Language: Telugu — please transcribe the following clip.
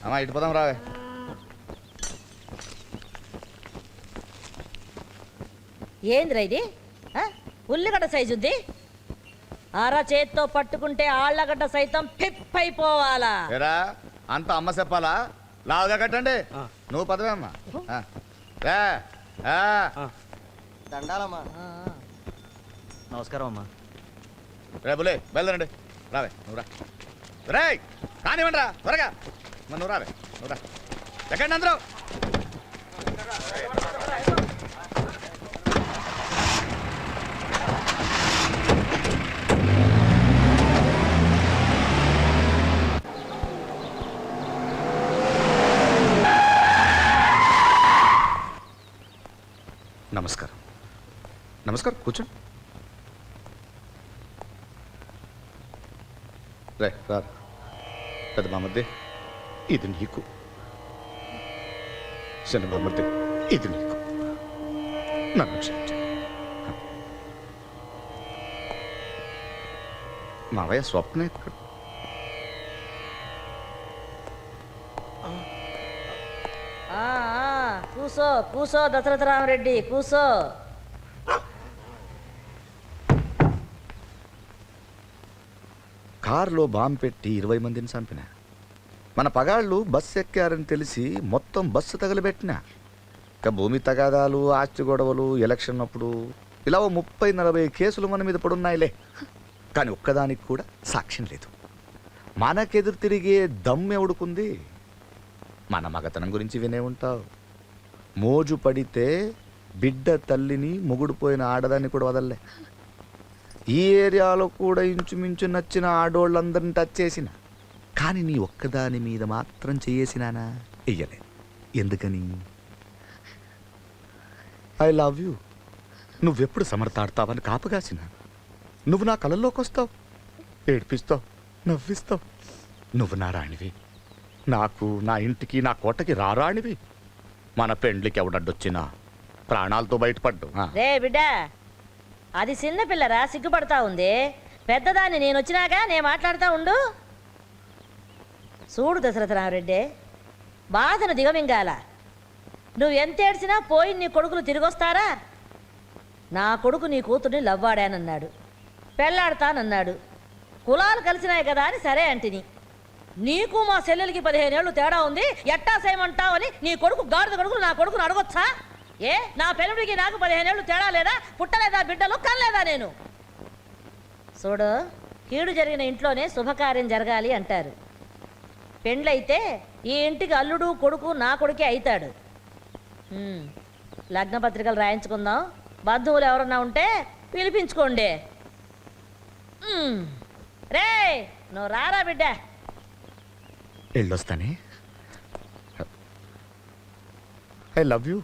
అమ్మా ఇటు పోదాం రావే. ఏందిరా ఇది? ఉల్లిగడ్డ సైజు ఉంది. అర చేత్తో పట్టుకుంటే ఆళ్ళగడ్డ సైతం పిప్పైపోవాలా? ఏరా అంత అమ్మ చెప్పాలా? లావుగా కట్టండి. నువ్వు పదవే అమ్మా. దండాలమ్మా. నమస్కారం అమ్మా. రే బులే బయలుదేరండి. రావే నువ్వు రా. రే కానివ్వండి రా త్వరగా. నువ్వు రావే నువ్వు రా. ఎక్కండి అందరూ. నమస్కారం. నమస్కారం కూర్చోండి. రే రా. పెద్ద మామద్దే ఇది నీకు, చిన్న మామద్దే ఇది నీకు. నన్ను క్షమించండి. మావయ్య స్వప్న ఎక్కడ? కూసో కూసో దశరథ రామరెడ్డి కూసో. కారులో బాంబు పెట్టి 20 మందిని చంపిన. మన పగాళ్ళు బస్సు ఎక్కారని తెలిసి మొత్తం బస్సు తగలబెట్టిన. ఇక భూమి తగాదాలు, ఆస్తి గొడవలు, ఎలక్షన్ అప్పుడు ఇలా 30-40 కేసులు మన మీద పడున్నాయిలే. కానీ ఒక్కదానికి కూడా సాక్ష్యం లేదు. మనకెదురు తిరిగే దమ్మెవడుకుంది? మన మగతనం గురించి వినే ఉంటావు. మోజు పడితే బిడ్డ తల్లిని మొగుడుపోయిన ఆడదాన్ని కూడా వదల్లే. ఈ ఏరియాలో కూడా ఇంచుమించు నచ్చిన ఆడోళ్ళందరిని టచ్ చేసిన. కానీ నీ ఒక్కదాని మీద మాత్రం చేసినానా? వెయ్యలే. ఎందుకని? I love you. నువ్వెప్పుడు సమర్థాడతావని కాపగాసిన. నువ్వు నా కళల్లోకి వస్తావు, ఏడిపిస్తావు, నవ్విస్తావు. నువ్వు నా రాణివి. నాకు, నా ఇంటికి, నా కోటకి రారాణివి. మన పెండ్లికి ఎవడడ్డొచ్చినా ప్రాణాలతో బయటపడ్డు. రే బిడ్డ, అది చిన్న పిల్లరా, సిగ్గుపడతా ఉంది. పెద్దదాన్ని నేను వచ్చినాక నేను మాట్లాడుతూ ఉండు. చూడు దశరథ రామరెడ్డి, బాధను దిగమింగాల. నువ్వు ఎంత ఏడ్చినా పోయి నీ కొడుకులు తిరిగొస్తారా? నా కొడుకు నీ కూతుర్ని లవ్వాడానన్నాడు, పెళ్ళాడతానన్నాడు. కులాలు కలిసినాయి కదా అని సరే అంటిని. నీకు మా చెల్లెలకి 15 ఏళ్ళు తేడా ఉంది, ఎట్టా చేయమంటావని నీ కొడుకు గాడిద కొడుకులు నా కొడుకును అడగొచ్చా? ఏ నా పెళ్ళుడికి నాకు 15 ఏళ్ళు తేడా లేదా? పుట్టలేదా బిడ్డలు? కనలేదా నేను? చూడు, కీడు జరిగిన ఇంట్లోనే శుభకార్యం జరగాలి అంటారు. పెండ్లైతే ఈ ఇంటికి అల్లుడు కొడుకు నా కొడుకే అవుతాడు. లగ్న పత్రికలు రాయించుకుందాం. బంధువులు ఎవరన్నా ఉంటే పిలిపించుకోండి. రే నువ్వు రారా బిడ్డ. వెళ్ళొస్తానే. I love you.